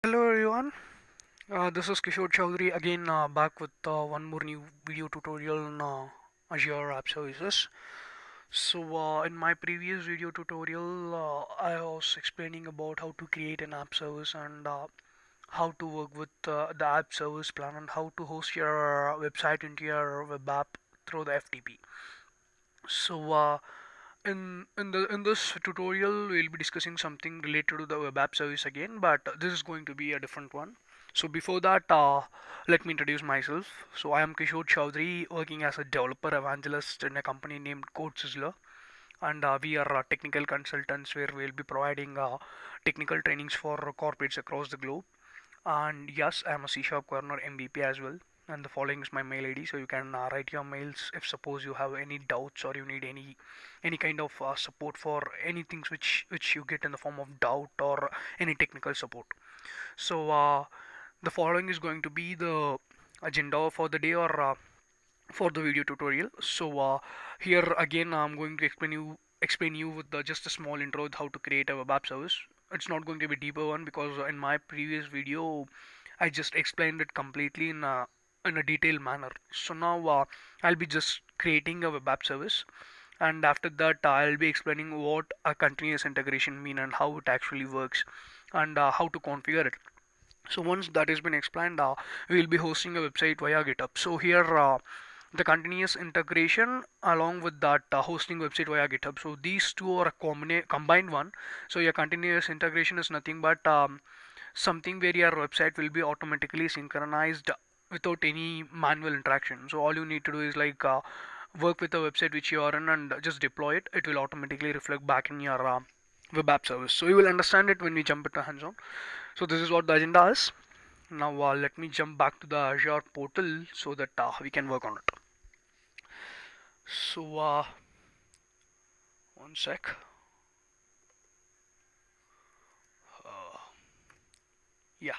Hello everyone, this is Kishore Chowdhury again back with one more new video tutorial on Azure App Services. In my previous video tutorial, I was explaining about how to create an app service and how to work with the app service plan and how to host your website into your web app through the FTP. So uh, in this tutorial, we'll be discussing something related to the web app service again, but this is going to be a different one. So before that, let me introduce myself. So I am Kishore Chowdhury, working as a developer evangelist in a company named Code Sizzler, and we are technical consultants where we'll be providing technical trainings for corporates across the globe. And yes, I'm a C Sharp Corner MVP as well. And the following is my mail ID, so you can write your mails if suppose you have any doubts or you need any kind of support for any things which you get in the form of doubt or any technical support. The following is going to be the agenda for the day or for the video tutorial. Here again I'm going to explain you with just a small intro with how to create a web app service. It's not going to be a deeper one because in my previous video I just explained it completely in a detailed manner. So now I'll be just creating a web app service, and after that I'll be explaining what a continuous integration mean and how it actually works, and how to configure it. So once that has been explained, we will be hosting a website via GitHub. So here the continuous integration along with that hosting website via GitHub. So these two are a combined one. So your continuous integration is nothing but something where your website will be automatically synchronized without any manual interaction. So all you need to do is like work with the website which you are in and just deploy it. It will automatically reflect back in your web app service. So you will understand it when we jump into hands-on. So this is what the agenda is. Now let me jump back to the Azure portal so that we can work on it. So one sec. Uh, yeah.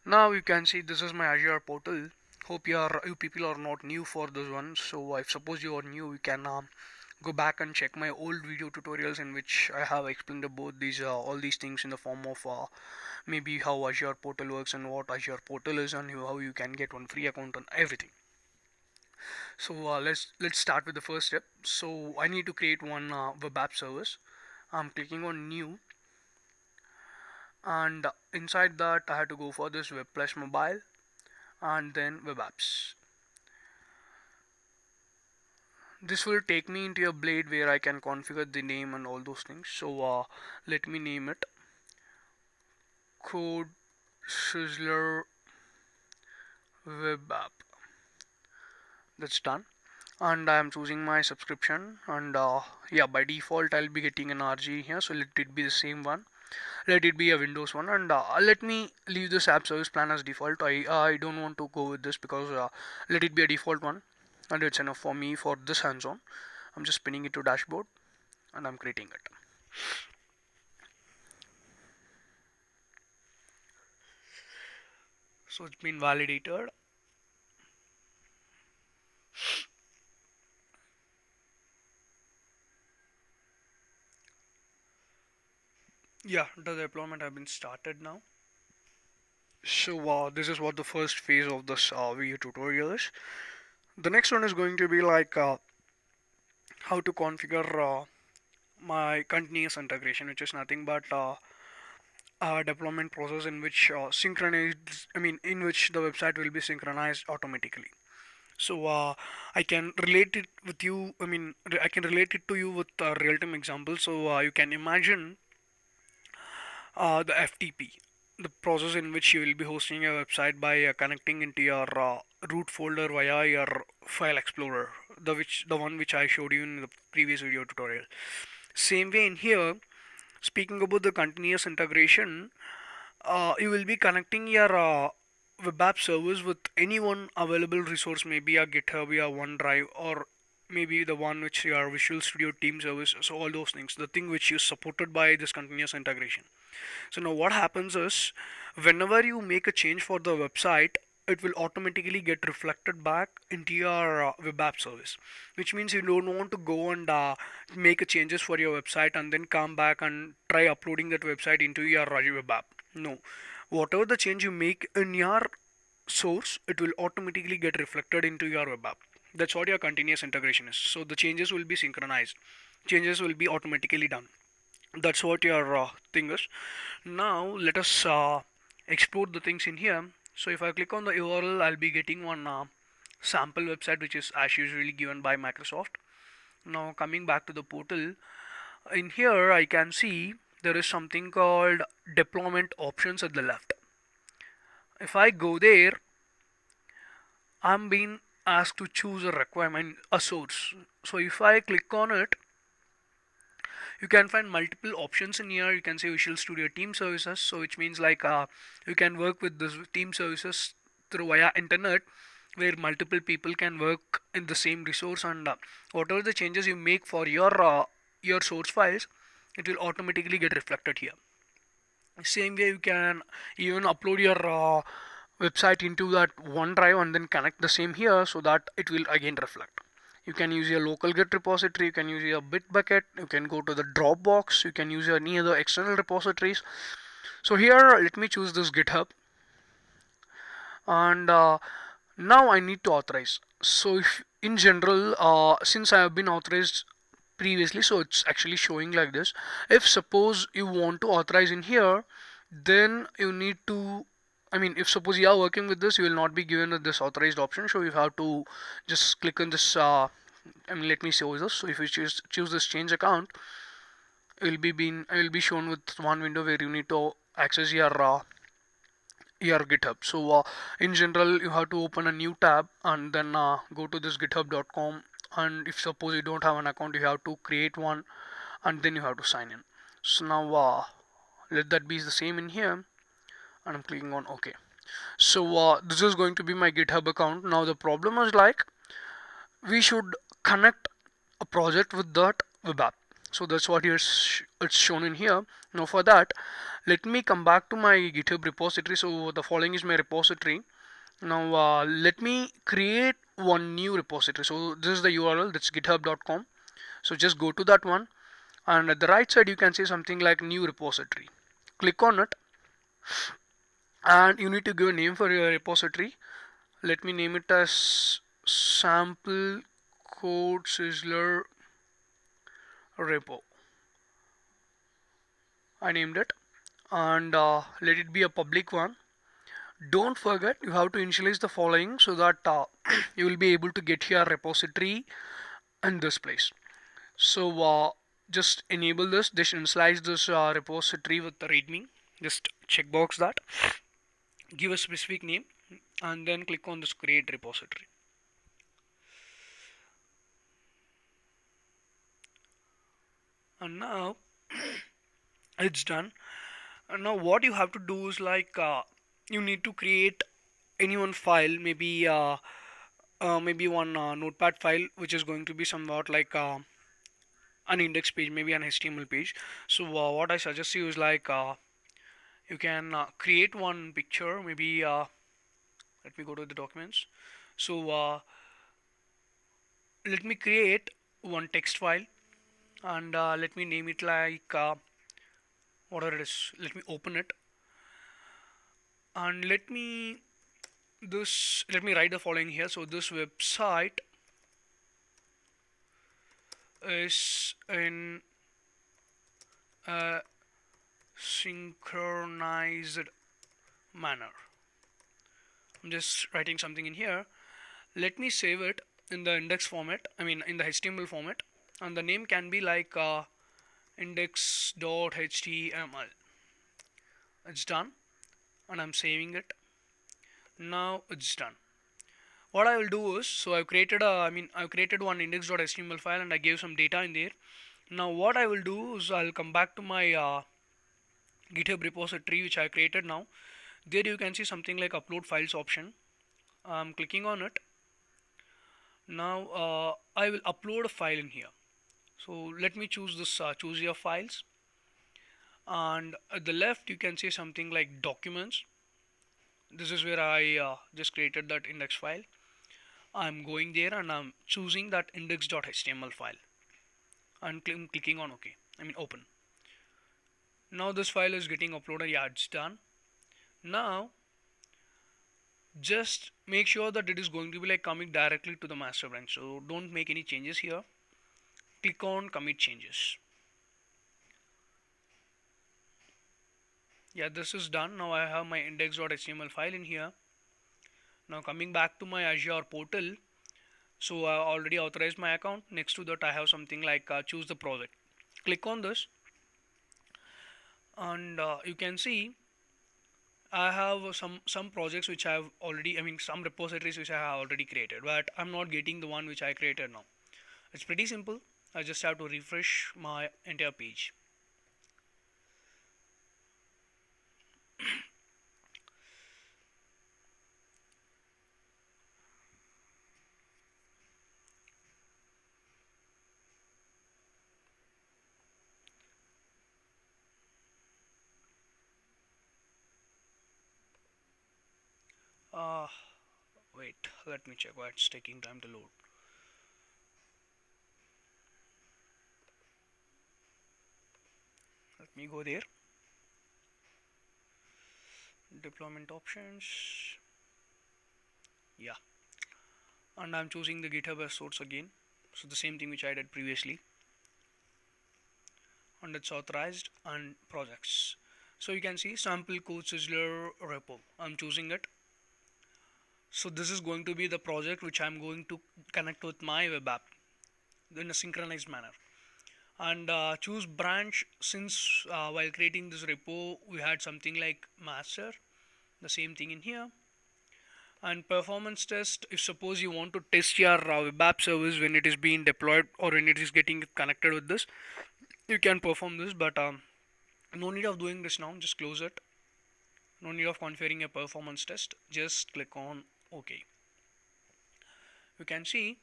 Now you can see this is my Azure portal. Hope you people are not new for this one. So if suppose you are new, you can go back and check my old video tutorials in which I have explained about these all these things in the form of maybe how Azure portal works and what Azure portal is and how you can get one free account and everything. So let's start with the first step. So I need to create one web app service. I'm clicking on new, and inside that I have to go for this web plus mobile and then web apps. This will take me into a blade where I can configure the name and all those things. So let me name it Code Sizzler Web App. That's done, and I am choosing my subscription, and yeah, by default I'll be getting an RG here, so let it be the same one. Let it be a Windows one, and let me leave this app service plan as default. I don't want to go with this because let it be a default one, and it's enough for me for this hands-on. I'm just pinning it to dashboard and I'm creating it. So it's been validated. Yeah, the deployment have been started now. So this is what the first phase of this video tutorial is. The next one is going to be like how to configure my continuous integration, which is nothing but a deployment process in which in which the website will be synchronized automatically. So I can relate it with you. I can relate it to you with a real-time example. So you can imagine the FTP, the process in which you will be hosting a website by connecting into your root folder via your file explorer, the one which I showed you in the previous video tutorial. Same way in here, speaking about the continuous integration, you will be connecting your web app service with any one available resource, maybe a GitHub, a OneDrive, or maybe the one which your Visual Studio Team service. So all those things, the thing which is supported by this continuous integration. So now what happens is, whenever you make a change for the website, it will automatically get reflected back into your web app service, which means you don't want to go and make a changes for your website and then come back and try uploading that website into your web app. No, whatever the change you make in your source, it will automatically get reflected into your web app. That's what your continuous integration is. So the changes will be synchronized, changes will be automatically done. That's what your thing is. Now let us explore the things in here. So if I click on the URL, I'll be getting one sample website which is as usually given by Microsoft. Now coming back to the portal, in here I can see there is something called deployment options at the left. If I go there, I'm being asked to choose a requirement, a source. So if I click on it, you can find multiple options in here. You can say Visual Studio Team Services, so which means like you can work with this team services through via internet, where multiple people can work in the same resource, and whatever the changes you make for your source files, it will automatically get reflected here. Same way you can even upload your website into that OneDrive and then connect the same here, so that it will again reflect. You can use your local Git repository, you can use your Bitbucket, you can go to the Dropbox, you can use your any other external repositories. So here let me choose this GitHub, and now I need to authorize. So if in general, since I have been authorized previously, so it's actually showing like this. If suppose you want to authorize in here, then you need to, I mean, if suppose you are working with this, you will not be given this authorized option, so you have to just click on this I mean, let me show this. So if you choose this change account, it will be shown with one window where you need to access your GitHub. So in general, you have to open a new tab and then go to this github.com, and if suppose you don't have an account, you have to create one and then you have to sign in. So now let that be the same in here, and I'm clicking on OK. So this is going to be my GitHub account. Now the problem is like we should connect a project with that web app. So that's what it's shown in here. Now for that, let me come back to my GitHub repository. So the following is my repository. Now let me create one new repository. So this is the URL, that's github.com. So just go to that one, and at the right side you can see something like new repository. Click on it, and you need to give a name for your repository. Let me name it as sample code sizzler repo. I named it, and let it be a public one. Don't forget, you have to initialize the following so that you will be able to get your repository in this place. So just enable this, just initialize this repository with the readme. Just checkbox that, give a specific name, and then click on this create repository. And now it's done. And now what you have to do is like you need to create any one file, maybe one notepad file which is going to be somewhat like an index page, maybe an HTML page. So what I suggest you is like you can create one picture, maybe let me go to the documents. So let me create one text file, and let me name it like whatever it is. Let me open it, and let me write the following here. So this website is in a synchronized manner. I'm just writing something in here. Let me save it in the index format, I mean in the HTML format, and the name can be like index.html. It's done, and I'm saving it. Now it's done. What I will do is, so I've created one index.html file and I gave some data in there. Now what I will do is I'll come back to my GitHub repository which I created now. There you can see something like upload files option. I'm clicking on it. Now I will upload a file in here. So let me choose this choose your files, and at the left you can see something like documents. This is where I just created that index file. I'm going there and I'm choosing that index.html file and clicking on OK. I mean open. Now this file is getting uploaded. Yeah, it's done. Now just make sure that it is going to be like coming directly to the master branch, so don't make any changes here. Click on commit changes. Yeah, this is done. Now I have my index.html file in here. Now coming back to my Azure portal, so I already authorized my account. Next to that I have something like choose the project. Click on this, and you can see I have some projects which I have already, I mean some repositories which I have already created, but I'm not getting the one which I created now. It's pretty simple. I just have to refresh my entire page. Uh, Wait, let me check why it's taking time to load. Let me go there. Deployment options. Yeah, and I'm choosing the GitHub as source again. So the same thing which I did previously. And it's authorized and projects. So you can see sample code sizzler repo. I'm choosing it. So this is going to be the project which I'm going to connect with my web app in a synchronized manner. And choose branch, since while creating this repo we had something like master, the same thing in here. And performance test, if suppose you want to test your web app service when it is being deployed or when it is getting connected with this, you can perform this, but no need of doing this now. Just close it. No need of configuring a performance test. Just click on OK. You can see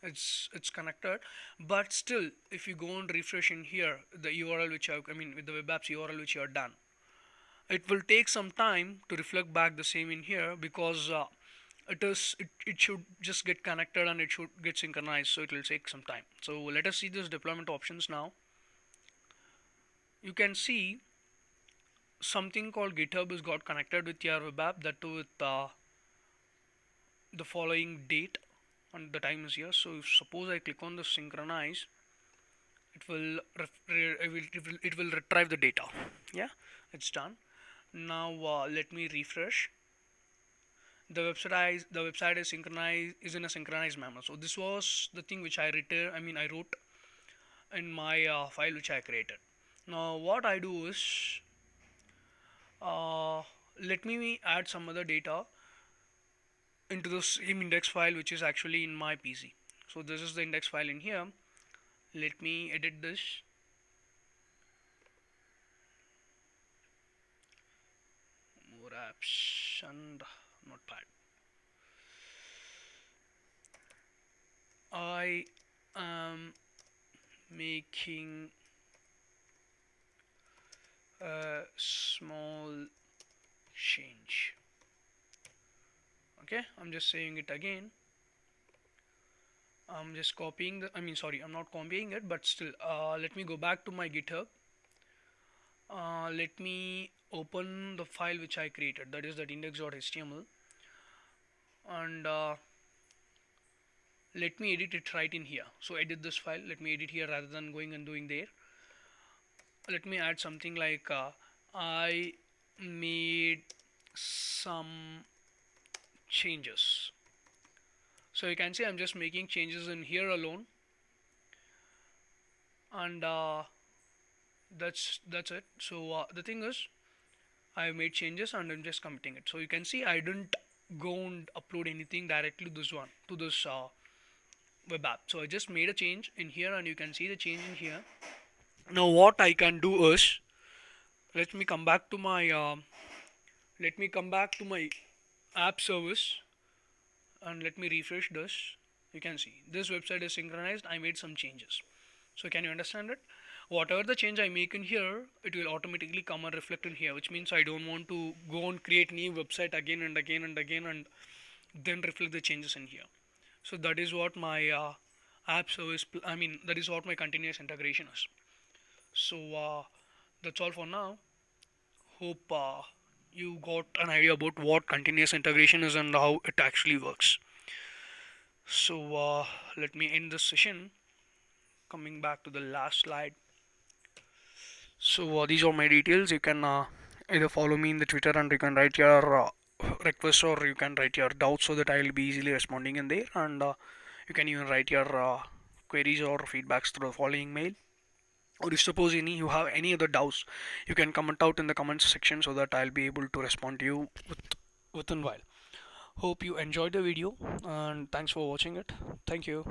it's connected, but still if you go and refresh in here the URL which I mean with the web apps URL which you are done, it will take some time to reflect back the same in here, because it should just get connected and it should get synchronized, so it will take some time. So let us see this deployment options now. You can see something called GitHub is got connected with your web app, that too with the following date, and the time is here. So if suppose I click on the synchronize, it will retrieve the data. Yeah, it's done. Now let me refresh. The website is synchronized, is in a synchronized manner. So this was the thing which I wrote in my file which I created. Now what I do is uh, let me add some other data into the same index file which is actually in my PC. So this is the index file in here. Let me edit this. More apps and notepad. I am making a small change. Okay, I'm just saying it again. I'm just copying the, I'm not copying it, but still let me go back to my GitHub. Let me open the file which I created, that is that index.html, and let me edit it right in here. So edit this file, let me edit here rather than going and doing there. Let me add something like I made some changes. So you can see I'm just making changes in here alone, and that's it. So the thing is, I made changes and I'm just committing it. So you can see I didn't go and upload anything directly to this web app. So I just made a change in here, and you can see the change in here. Now what I can do is, let me come back to my app service, and let me refresh this. You can see this website is synchronized. I made some changes. So can you understand it? Whatever the change I make in here, it will automatically come and reflect in here, which means I don't want to go and create new website again and again and again and then reflect the changes in here. So that is what my app service, that is what my continuous integration is. So that's all for now. Hope you got an idea about what continuous integration is and how it actually works. So let me end this session. Coming back to the last slide. So these are my details. You can either follow me in the Twitter and you can write your requests, or you can write your doubts so that I will be easily responding in there. And you can even write your queries or feedbacks through the following mail. Or if suppose you have any other doubts, you can comment out in the comments section so that I'll be able to respond to you within while. Hope you enjoyed the video and thanks for watching it. Thank you.